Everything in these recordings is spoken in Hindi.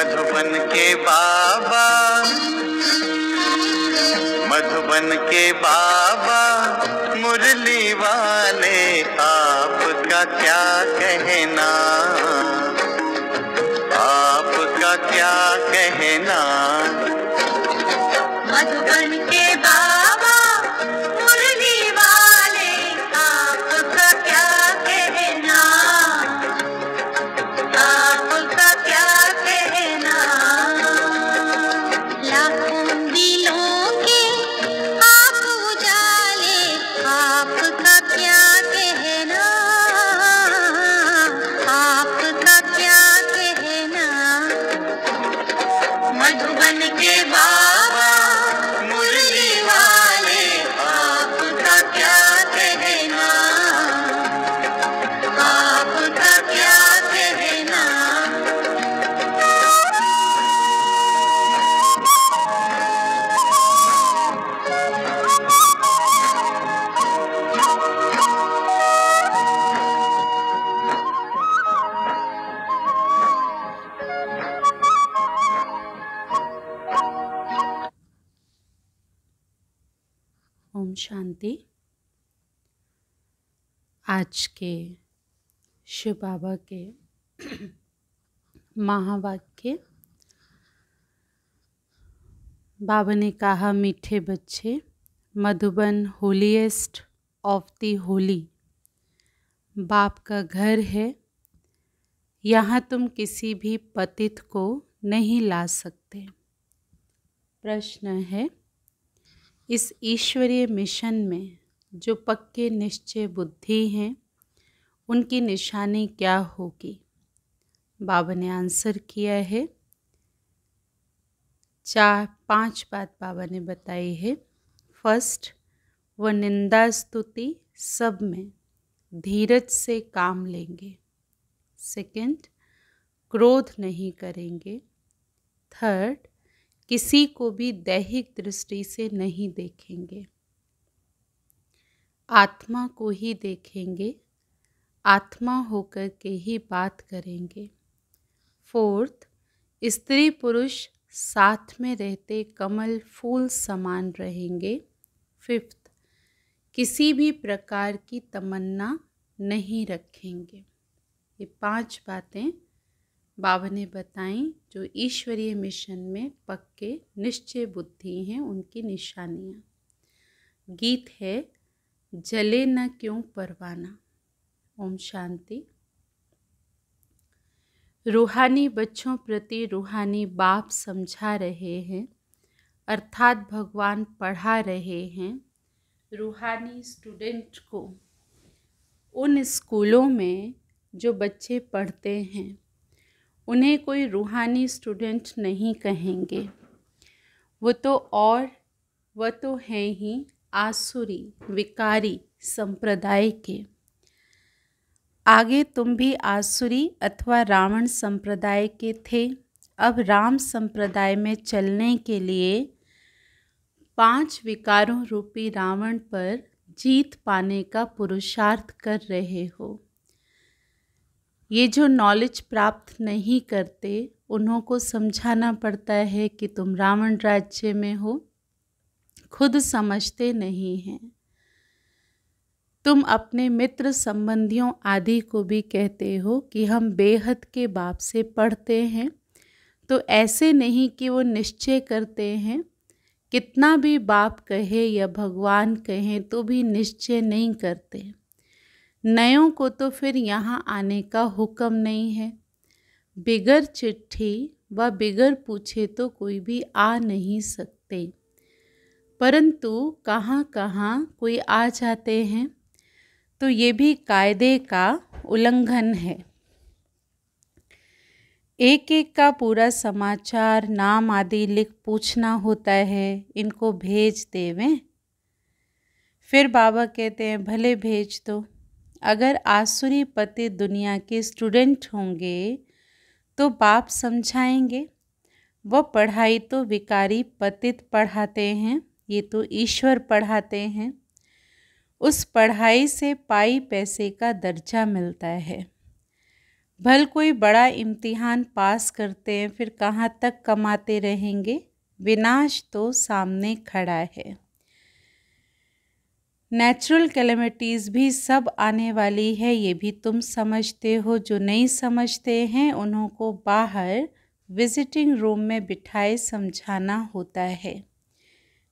मधुबन के बाबा, मधुबन के बाबा मुरली वाले, आपका क्या कहना, आपका क्या कहना। मधुबन के बाबा मुरली वाले, आपका क्या कहना, आपका क्या कहना। लाखों दिलों के आप उजाले, आपका क्या कहना, आपका क्या कहना। मधुबन के बाबा मुरली वाले, आपका क्या कहना, आपका क्या कहना। ओम शांति। आज के शिव बाबा के महावाक्य। बाबा ने कहा, मीठे बच्चे, Madhuban holiest of the Holi बाप का घर है। यहाँ तुम किसी भी पतित को नहीं ला सकते। प्रश्न है, इस ईश्वरीय मिशन में जो पक्के निश्चय बुद्धि हैं, उनकी निशानी क्या होगी? बाबा ने आंसर किया है, 4-5 बात बाबा ने बताई है। फर्स्ट, वह निंदा स्तुति सब में धीरज से काम लेंगे। सेकंड, क्रोध नहीं करेंगे। थर्ड, किसी को भी दैहिक दृष्टि से नहीं देखेंगे, आत्मा को ही देखेंगे, आत्मा होकर के ही बात करेंगे। फोर्थ, स्त्री पुरुष साथ में रहते कमल फूल समान रहेंगे। फिफ्थ, किसी भी प्रकार की तमन्ना नहीं रखेंगे। ये 5 बातें बाबा ने बताई जो ईश्वरीय मिशन में पक्के निश्चय बुद्धि हैं, उनकी निशानियाँ। गीत है, जले न क्यों परवाना। ओम शांति। रूहानी बच्चों प्रति रूहानी बाप समझा रहे हैं, अर्थात भगवान पढ़ा रहे हैं रूहानी स्टूडेंट को। उन स्कूलों में जो बच्चे पढ़ते हैं, उन्हें कोई रूहानी स्टूडेंट नहीं कहेंगे। वो तो हैं ही आसुरी विकारी संप्रदाय के। आगे तुम भी आसुरी अथवा रावण संप्रदाय के थे। अब राम संप्रदाय में चलने के लिए 5 विकारों रूपी रावण पर जीत पाने का पुरुषार्थ कर रहे हो। ये जो नॉलेज प्राप्त नहीं करते, उन्हों को समझाना पड़ता है कि तुम रावण राज्य में हो, खुद समझते नहीं हैं। तुम अपने मित्र संबंधियों आदि को भी कहते हो कि हम बेहद के बाप से पढ़ते हैं, तो ऐसे नहीं कि वो निश्चय करते हैं। कितना भी बाप कहे या भगवान कहें तो भी निश्चय नहीं करते। नयों को तो फिर यहाँ आने का हुक्म नहीं है। बिगर चिट्ठी व बिगर पूछे तो कोई भी आ नहीं सकते, परंतु कहाँ कहाँ कोई आ जाते हैं, तो ये भी कायदे का उल्लंघन है। एक एक का पूरा समाचार, नाम आदि लिख पूछना होता है, इनको भेज देवें। फिर बाबा कहते हैं, भले भेज दो। अगर आसुरी पति दुनिया के स्टूडेंट होंगे तो बाप समझाएंगे। वह पढ़ाई तो विकारी पतित पढ़ाते हैं, ये तो ईश्वर पढ़ाते हैं। उस पढ़ाई से पाई पैसे का दर्जा मिलता है। भल कोई बड़ा इम्तिहान पास करते हैं, फिर कहाँ तक कमाते रहेंगे, विनाश तो सामने खड़ा है। नेचुरल कैलेमिटीज़ भी सब आने वाली है, ये भी तुम समझते हो। जो नहीं समझते हैं उन्हों को बाहर विजिटिंग रूम में बिठाए समझाना होता है।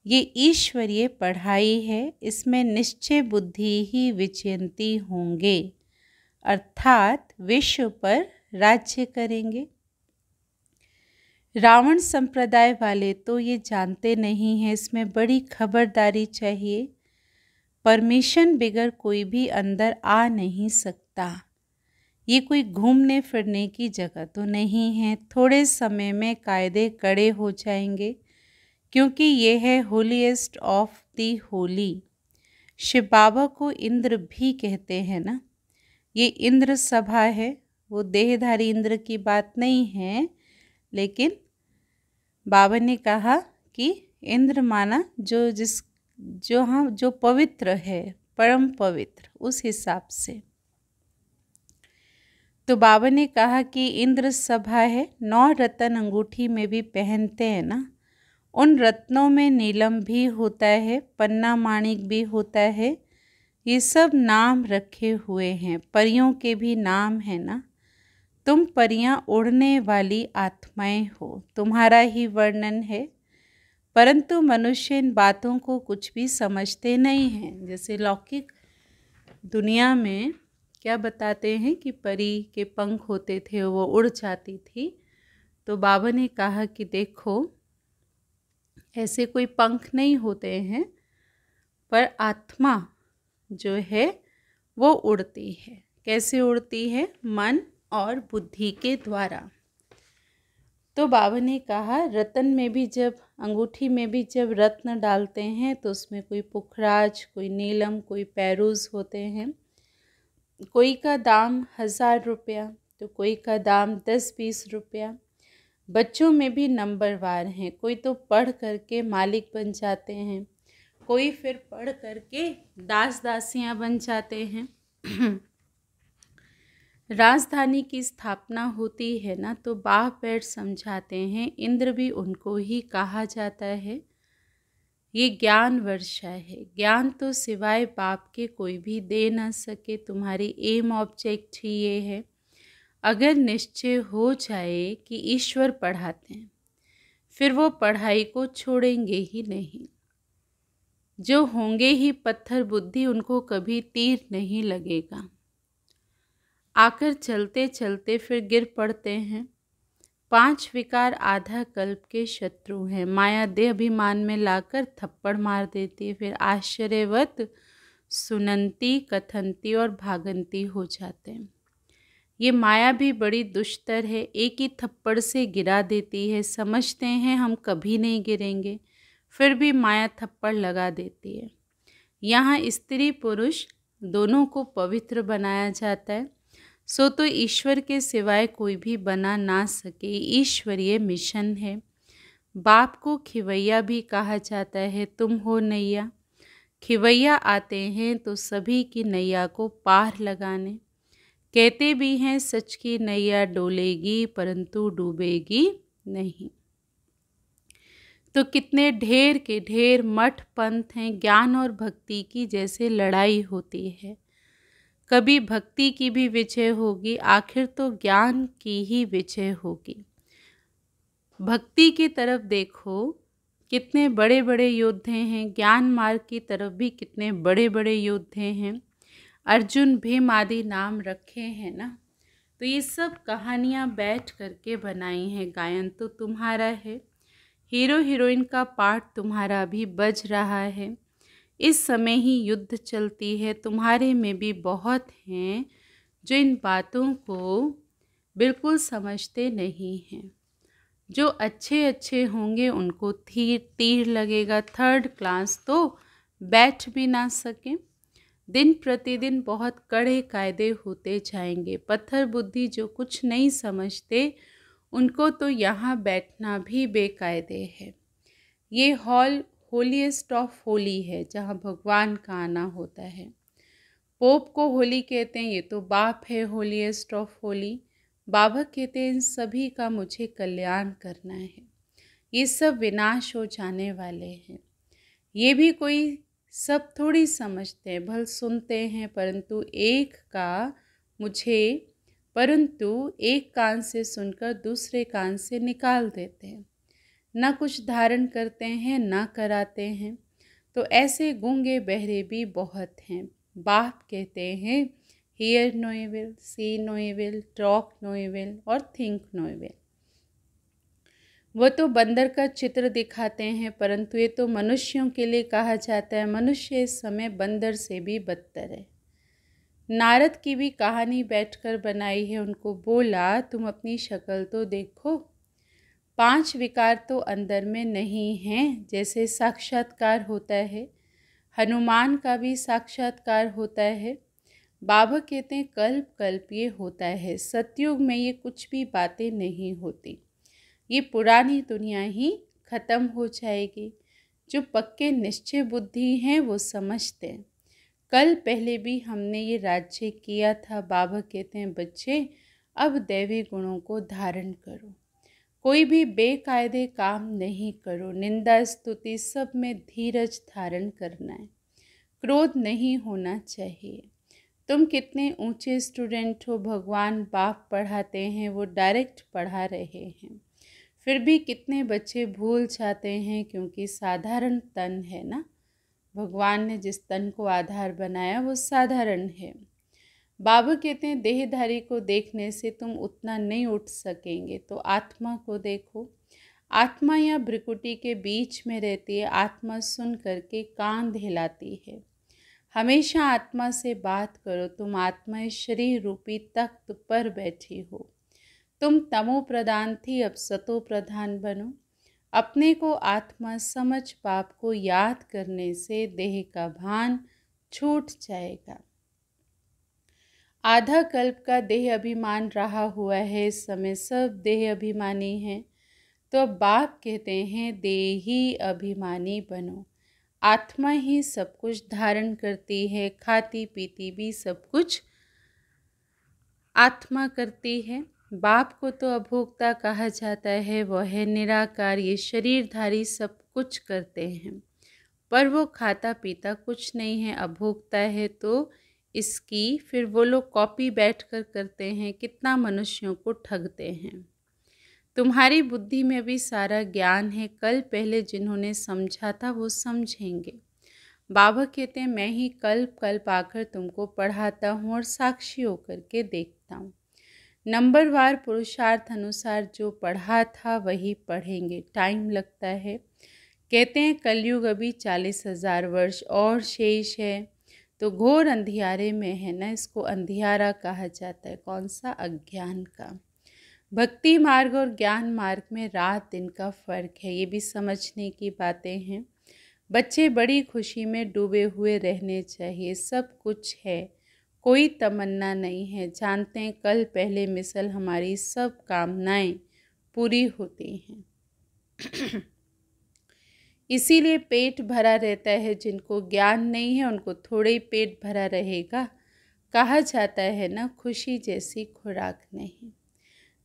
ये ईश्वरीय पढ़ाई है, इसमें निश्चय बुद्धि ही विजयंती होंगे, अर्थात विश्व पर राज्य करेंगे। रावण संप्रदाय वाले तो ये जानते नहीं हैं, इसमें बड़ी खबरदारी चाहिए। परमिशन बगैर कोई भी अंदर आ नहीं सकता। ये कोई घूमने फिरने की जगह तो नहीं है। थोड़े समय में कायदे कड़े हो जाएंगे, क्योंकि ये है holiest of the holy. Shiv Baba को इंद्र भी कहते हैं ना। ये इंद्र सभा है, वो देहधारी इंद्र की बात नहीं है, लेकिन बाबा ने कहा कि इंद्र माना जो पवित्र है, परम पवित्र, उस हिसाब से। तो बाबा ने कहा कि इंद्र सभा है। 9 रत्न अंगूठी में भी पहनते हैं ना, उन रत्नों में नीलम भी होता है, पन्ना माणिक भी होता है। ये सब नाम रखे हुए हैं, परियों के भी नाम है ना। तुम परियां उड़ने वाली आत्माएं हो, तुम्हारा ही वर्णन है, परंतु मनुष्य इन बातों को कुछ भी समझते नहीं हैं। जैसे लौकिक दुनिया में क्या बताते हैं कि परी के पंख होते थे, वो उड़ जाती थी। तो बाबा ने कहा कि देखो, ऐसे कोई पंख नहीं होते हैं, पर आत्मा जो है वो उड़ती है। कैसे उड़ती है? मन और बुद्धि के द्वारा। तो बाबा ने कहा रत्न में भी जब, अंगूठी में भी जब रत्न डालते हैं तो उसमें कोई पुखराज, कोई नीलम, कोई पैरूज होते हैं। कोई का दाम 1000 रुपया, तो कोई का दाम 10-20 रुपया। बच्चों में भी नंबरवार हैं, कोई तो पढ़ करके मालिक बन जाते हैं, कोई फिर पढ़ करके दास दासियां बन जाते हैं। राजधानी की स्थापना होती है ना, तो बाह पैर समझाते हैं, इंद्र भी उनको ही कहा जाता है। ये ज्ञान वर्षा है। ज्ञान तो सिवाय बाप के कोई भी दे ना सके। तुम्हारी एम ऑब्जेक्ट ही ये है। अगर निश्चय हो जाए कि ईश्वर पढ़ाते हैं, फिर वो पढ़ाई को छोड़ेंगे ही नहीं। जो होंगे ही पत्थर बुद्धि, उनको कभी तीर नहीं लगेगा। आकर चलते चलते फिर गिर पड़ते हैं। 5 विकार आधा कल्प के शत्रु हैं। माया देह अभिमान में लाकर थप्पड़ मार देती है, फिर आश्चर्यवत सुनंती, कथनती और भागंती हो जाते हैं। ये माया भी बड़ी दुष्टर है, एक ही थप्पड़ से गिरा देती है। समझते हैं हम कभी नहीं गिरेंगे, फिर भी माया थप्पड़ लगा देती है। यहाँ स्त्री पुरुष दोनों को पवित्र बनाया जाता है। सो तो ईश्वर के सिवाय कोई भी बना ना सके, ईश्वरीय मिशन है। बाप को खिवैया भी कहा जाता है। तुम हो नैया। खिवैया आते हैं तो सभी की नैया को पार लगाने। कहते भी हैं सच की नैया डोलेगी, परंतु डूबेगी नहीं। तो कितने ढेर के ढेर मठ पंथ हैं। ज्ञान और भक्ति की जैसे लड़ाई होती है, कभी भक्ति की भी विजय होगी, आखिर तो ज्ञान की ही विजय होगी। भक्ति की तरफ देखो, कितने बड़े बड़े योद्धे हैं। ज्ञान मार्ग की तरफ भी कितने बड़े बड़े योद्धे हैं। अर्जुन, भीम आदि नाम रखे हैं ना। तो ये सब कहानियाँ बैठ करके बनाई हैं। गायन तो तुम्हारा है, हीरो हीरोइन का पार्ट तुम्हारा भी बज रहा है। इस समय ही युद्ध चलती है। तुम्हारे में भी बहुत हैं जो इन बातों को बिल्कुल समझते नहीं हैं। जो अच्छे अच्छे होंगे उनको तीर लगेगा। 3rd क्लास तो बैठ भी ना सके। दिन प्रतिदिन बहुत कड़े कायदे होते जाएंगे। पत्थर बुद्धि जो कुछ नहीं समझते, उनको तो यहाँ बैठना भी बेकायदे है। ये हॉल होलीएस्ट ऑफ होली है, जहाँ भगवान का आना होता है। पोप को होली कहते हैं, ये तो बाप है होलीएस्ट ऑफ होली। बाबा कहते हैं इन सभी का मुझे कल्याण करना है, ये सब विनाश हो जाने वाले हैं। ये भी कोई सब थोड़ी समझते हैं, भल सुनते हैं, परंतु एक कान से सुनकर दूसरे कान से निकाल देते हैं, ना कुछ धारण करते हैं ना कराते हैं। तो ऐसे गूंगे बहरे भी बहुत हैं। बाप कहते हैं hear no evil, see no evil, talk no evil और थिंक नो इविल। वो तो बंदर का चित्र दिखाते हैं, परंतु ये तो मनुष्यों के लिए कहा जाता है। मनुष्य इस समय बंदर से भी बदतर है। नारद की भी कहानी बैठकर बनाई है। उनको बोला तुम अपनी शक्ल तो देखो, 5 विकार तो अंदर में नहीं हैं। जैसे साक्षात्कार होता है, हनुमान का भी साक्षात्कार होता है। बाबा कहते हैं कल्प कल्प ये होता है, सतयुग में ये कुछ भी बातें नहीं होती। ये पुरानी दुनिया ही खत्म हो जाएगी। जो पक्के निश्चय बुद्धि हैं वो समझते हैं। कल पहले भी हमने ये राज्य किया था। बाबा कहते हैं बच्चे अब दैवी गुणों को धारण करो, कोई भी बेकायदे काम नहीं करो। निंदा स्तुति सब में धीरज धारण करना है, क्रोध नहीं होना चाहिए। तुम कितने ऊंचे स्टूडेंट हो, भगवान बाप पढ़ाते हैं, वो डायरेक्ट पढ़ा रहे हैं, फिर भी कितने बच्चे भूल जाते हैं क्योंकि साधारण तन है ना। भगवान ने जिस तन को आधार बनाया वो साधारण है। बाबा कहते हैं देहधारी को देखने से तुम उतना नहीं उठ सकेंगे, तो आत्मा को देखो। आत्मा या भ्रिकुटी के बीच में रहती है। आत्मा सुन करके कान हिलाती है। हमेशा आत्मा से बात करो। तुम आत्मा शरीर रूपी तख्त पर बैठी हो। तुम तमो प्रधान थी, अब सतो प्रधान बनो। अपने को आत्मा समझ पाप को याद करने से देह का भान छूट जाएगा। आधा कल्प का देह अभिमान रहा हुआ है, इस समय सब देह अभिमानी हैं। तो अब बाप कहते हैं देही अभिमानी बनो। आत्मा ही सब कुछ धारण करती है, खाती पीती भी सब कुछ आत्मा करती है। बाप को तो अभोक्ता कहा जाता है, वह है निराकार। ये शरीरधारी सब कुछ करते हैं, पर वो खाता पीता कुछ नहीं है, अभोक्ता है। तो इसकी फिर वो लोग कॉपी बैठकर करते हैं, कितना मनुष्यों को ठगते हैं। तुम्हारी बुद्धि में भी सारा ज्ञान है। कल पहले जिन्होंने समझा था वो समझेंगे। बाबा कहते हैं मैं ही कल्प कल्प आकर तुमको पढ़ाता हूँ और साक्षी होकर के देखता हूँ। नंबरवार पुरुषार्थ अनुसार जो पढ़ा था वही पढ़ेंगे। टाइम लगता है। कहते हैं कलयुग अभी 40,000 वर्ष और शेष है। तो घोर अंधियारे में है ना, इसको अंधियारा कहा जाता है। कौन सा? अज्ञान का। भक्ति मार्ग और ज्ञान मार्ग में रात दिन का फर्क है, ये भी समझने की बातें हैं। बच्चे बड़ी खुशी में डूबे हुए रहने चाहिए। सब कुछ है, कोई तमन्ना नहीं है। जानते हैं कल पहले मिसल हमारी सब कामनाएं पूरी होती हैं। इसीलिए पेट भरा रहता है। जिनको ज्ञान नहीं है उनको थोड़े ही पेट भरा रहेगा। कहा जाता है ना, खुशी जैसी खुराक नहीं।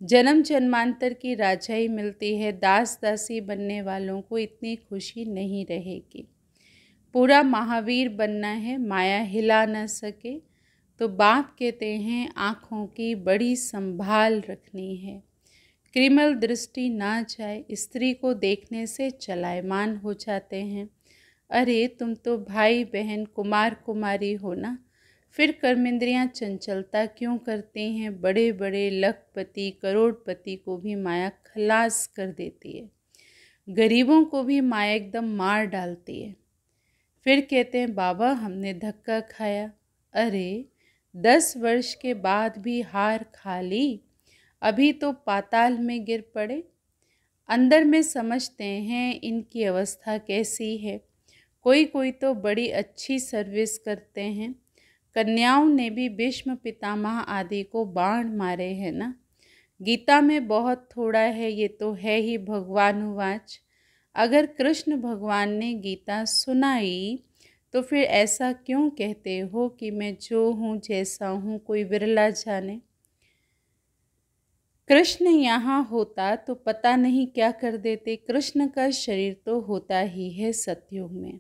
जन्म जन्मांतर की राजाई मिलती है, दास दासी बनने वालों को इतनी खुशी नहीं रहेगी। पूरा महावीर बनना है, माया हिला न सके। तो बाप कहते हैं आँखों की बड़ी संभाल रखनी है, कृमल दृष्टि ना जाए। स्त्री को देखने से चलायमान हो जाते हैं। अरे तुम तो भाई बहन कुमार कुमारी हो ना, फिर कर्मेंद्रियाँ चंचलता क्यों करती हैं? बड़े बड़े लखपति करोड़पति को भी माया खलास कर देती है, गरीबों को भी माया एकदम मार डालती है। फिर कहते हैं बाबा हमने धक्का खाया। अरे 10 वर्ष के बाद भी हार खा ली, अभी तो पाताल में गिर पड़े। अंदर में समझते हैं इनकी अवस्था कैसी है। कोई कोई तो बड़ी अच्छी सर्विस करते हैं। कन्याओं ने भी भीष्म पितामह आदि को बाण मारे हैं ना। गीता में बहुत थोड़ा है, ये तो है ही भगवानुवाच। अगर कृष्ण भगवान ने गीता सुनाई तो फिर ऐसा क्यों कहते हो कि मैं जो हूँ जैसा हूँ कोई विरला जाने। कृष्ण यहाँ होता तो पता नहीं क्या कर देते। कृष्ण का शरीर तो होता ही है सतयुग में।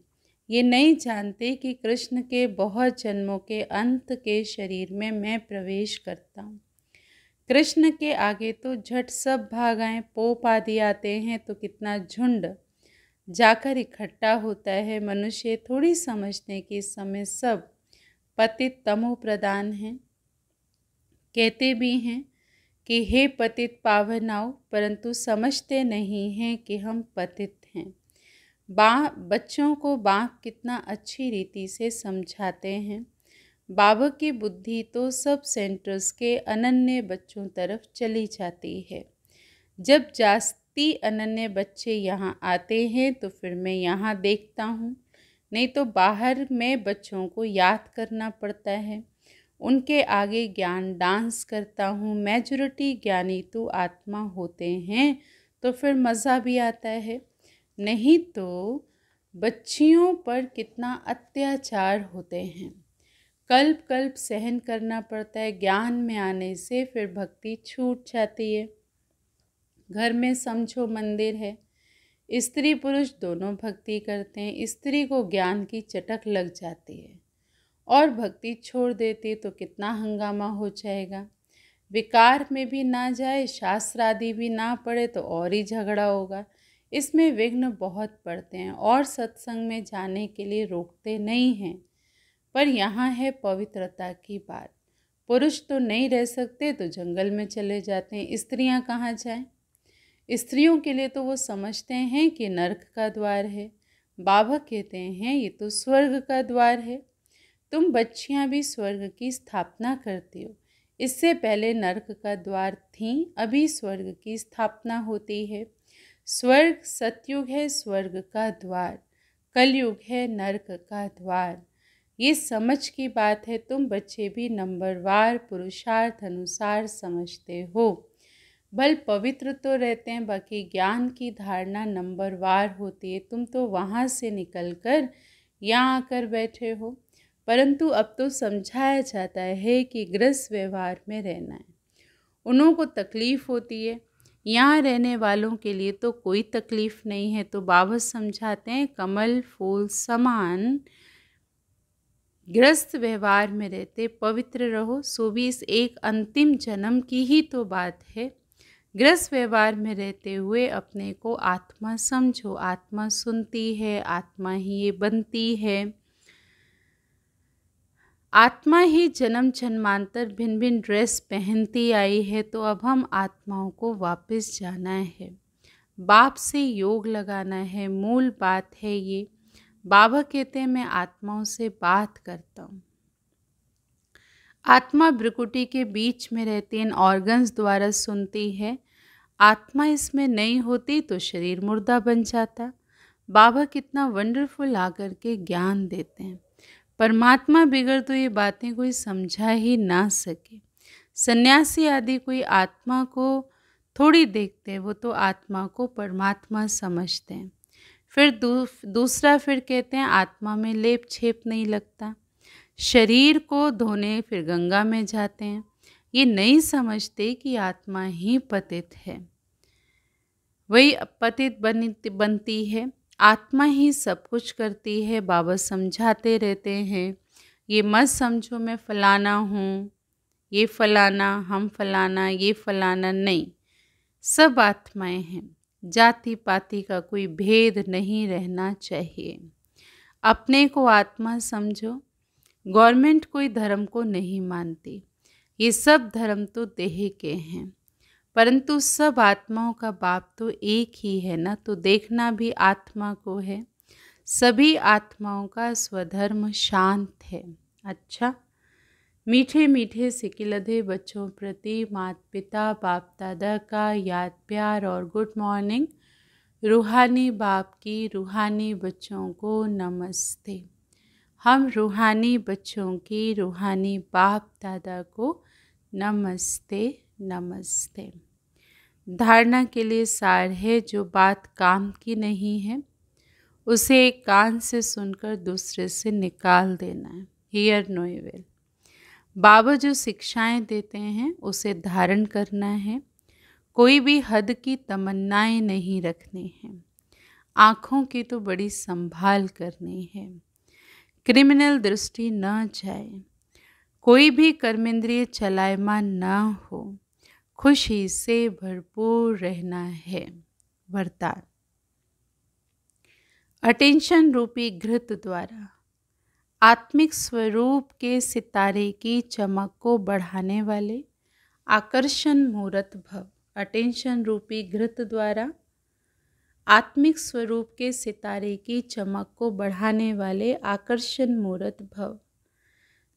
ये नहीं जानते कि कृष्ण के बहुत जन्मों के अंत के शरीर में मैं प्रवेश करता हूँ। कृष्ण के आगे तो झट सब भाग आए। पोप आदि आते हैं तो कितना झुंड जाकर इकट्ठा होता है। मनुष्य थोड़ी समझते कि इस समय सब पतित तमो प्रधान हैं। कहते भी हैं कि हे पतित पावन आओ, परंतु समझते नहीं हैं कि हम पतित हैं। बच्चों को बाप कितना अच्छी रीति से समझाते हैं। बाबा की बुद्धि तो सब सेंटर्स के अनन्य बच्चों तरफ चली जाती है। जब जास्ती अनन्य बच्चे यहाँ आते हैं तो फिर मैं यहाँ देखता हूँ, नहीं तो बाहर में बच्चों को याद करना पड़ता है। उनके आगे ज्ञान डांस करता हूँ। मेजॉरिटी ज्ञानी तो आत्मा होते हैं तो फिर मज़ा भी आता है, नहीं तो बच्चियों पर कितना अत्याचार होते हैं। कल्प कल्प सहन करना पड़ता है। ज्ञान में आने से फिर भक्ति छूट जाती है। घर में समझो मंदिर है, स्त्री पुरुष दोनों भक्ति करते हैं। स्त्री को ज्ञान की चटक लग जाती है और भक्ति छोड़ देती तो कितना हंगामा हो जाएगा। विकार में भी ना जाए, शास्त्र आदि भी ना पढ़े तो और ही झगड़ा होगा। इसमें विघ्न बहुत पड़ते हैं और सत्संग में जाने के लिए रोकते नहीं हैं। पर यहाँ है पवित्रता की बात। पुरुष तो नहीं रह सकते तो जंगल में चले जाते हैं, स्त्रियाँ कहाँ जाएं? स्त्रियों के लिए तो वो समझते हैं कि नरक का द्वार है। बाबा कहते हैं ये तो स्वर्ग का द्वार है। तुम बच्चियां भी स्वर्ग की स्थापना करती हो। इससे पहले नरक का द्वार थी, अभी स्वर्ग की स्थापना होती है। स्वर्ग सतयुग है स्वर्ग का द्वार, कलयुग है नरक का द्वार। ये समझ की बात है। तुम बच्चे भी नंबरवार पुरुषार्थ अनुसार समझते हो। बल पवित्र तो रहते हैं, बाकी ज्ञान की धारणा नंबरवार होती है। तुम तो वहाँ से निकलकर यहाँ आकर बैठे हो, परंतु अब तो समझाया जाता है कि गृहस्थ व्यवहार में रहना है। उन्हों को तकलीफ़ होती है, यहाँ रहने वालों के लिए तो कोई तकलीफ़ नहीं है। तो बाबा समझाते हैं कमल फूल समान गृहस्थ व्यवहार में रहते पवित्र रहो। सो भी इस एक अंतिम जन्म की ही तो बात है। गृहस्थ व्यवहार में रहते हुए अपने को आत्मा समझो। आत्मा सुनती है, आत्मा ही ये बनती है। आत्मा ही जन्म जन्मांतर भिन्न भिन्न ड्रेस पहनती आई है। तो अब हम आत्माओं को वापस जाना है, बाप से योग लगाना है। मूल बात है ये। बाबा कहते हैं मैं आत्माओं से बात करता हूँ। आत्मा भ्रुकुटी के बीच में रहती, इन ऑर्गन्स द्वारा सुनती है। आत्मा इसमें नहीं होती तो शरीर मुर्दा बन जाता। बाबा कितना वंडरफुल आकर के ज्ञान देते हैं। परमात्मा बिगड़ तो ये बातें कोई समझा ही ना सके। सन्यासी आदि कोई आत्मा को थोड़ी देखते हैं, वो तो आत्मा को परमात्मा समझते हैं। फिर दूसरा फिर कहते हैं आत्मा में लेप छेप नहीं लगता। शरीर को धोने फिर गंगा में जाते हैं। ये नहीं समझते कि आत्मा ही पतित है, वही पतित बनती है। आत्मा ही सब कुछ करती है। बाबा समझाते रहते हैं ये मत समझो मैं फलाना हूँ, ये फलाना, हम फलाना, ये फलाना नहीं। सब आत्माएं हैं। जाति पाति का कोई भेद नहीं रहना चाहिए। अपने को आत्मा समझो। गवर्नमेंट कोई धर्म को नहीं मानती। ये सब धर्म तो देह के हैं, परंतु सब आत्माओं का बाप तो एक ही है ना। तो देखना भी आत्मा को है। सभी आत्माओं का स्वधर्म शांत है। अच्छा, मीठे मीठे सिकिलधे बच्चों प्रति माता पिता बाप दादा का याद प्यार और गुड मॉर्निंग। रूहानी बाप की रूहानी बच्चों को नमस्ते। हम रूहानी बच्चों की रूहानी बाप दादा को नमस्ते नमस्ते। धारणा के लिए सार है, जो बात काम की नहीं है उसे एक कान से सुनकर दूसरे से निकाल देना है। Here no evil. बाबा जो शिक्षाएं देते हैं उसे धारण करना है। कोई भी हद की तमन्नाएं नहीं रखने हैं। आँखों की तो बड़ी संभाल करनी है, क्रिमिनल दृष्टि न जाए, कोई भी कर्मेंद्रिय चलायमान न हो, खुशी से भरपूर रहना है। वरदान। अटेंशन रूपी घृत द्वारा आत्मिक स्वरूप के सितारे की चमक को बढ़ाने वाले आकर्षण मूर्त भव। अटेंशन रूपी घृत द्वारा आत्मिक स्वरूप के सितारे की चमक को बढ़ाने वाले आकर्षण मूर्त भव।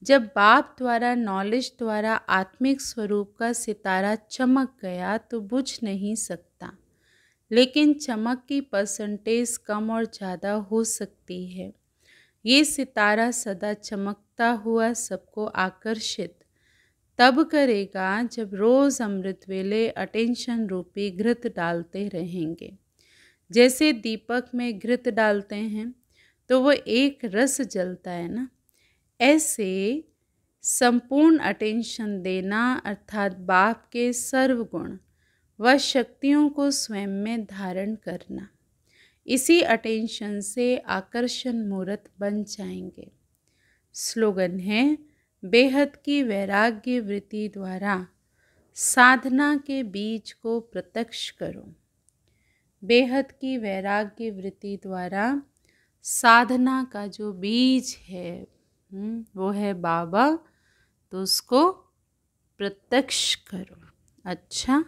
जब बाप द्वारा नॉलेज द्वारा आत्मिक स्वरूप का सितारा चमक गया तो बुझ नहीं सकता, लेकिन चमक की परसेंटेज कम और ज़्यादा हो सकती है। ये सितारा सदा चमकता हुआ सबको आकर्षित तब करेगा जब रोज़ अमृत वेले अटेंशन रूपी घृत डालते रहेंगे। जैसे दीपक में घृत डालते हैं तो वो एक रस जलता है ना, ऐसे संपूर्ण अटेंशन देना अर्थात बाप के सर्वगुण व शक्तियों को स्वयं में धारण करना, इसी अटेंशन से आकर्षण मूर्त बन जाएंगे। स्लोगन है, बेहद की वैराग्य वृत्ति द्वारा साधना के बीज को प्रत्यक्ष करो। बेहद की वैराग्य वृत्ति द्वारा साधना का जो बीज है वो है बाबा, तो उसको प्रत्यक्ष करो। अच्छा,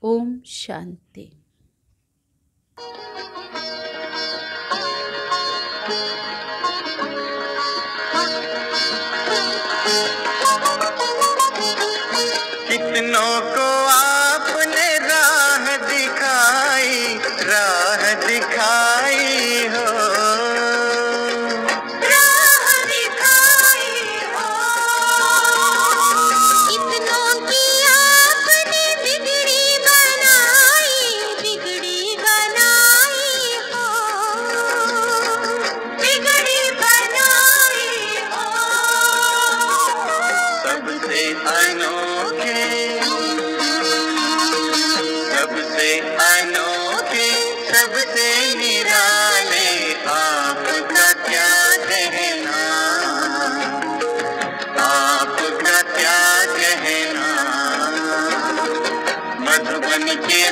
ओम शांति। कितनों को आपने राह दिखाई हो, राह दिखाई हो। कितनों की आपने बिगड़ी बनाई हो, बिगड़ी बनाई हो। सबसे अनोखे, सबसे निराले आपका क्या कहना, आपका क्या कहना। मधुबन के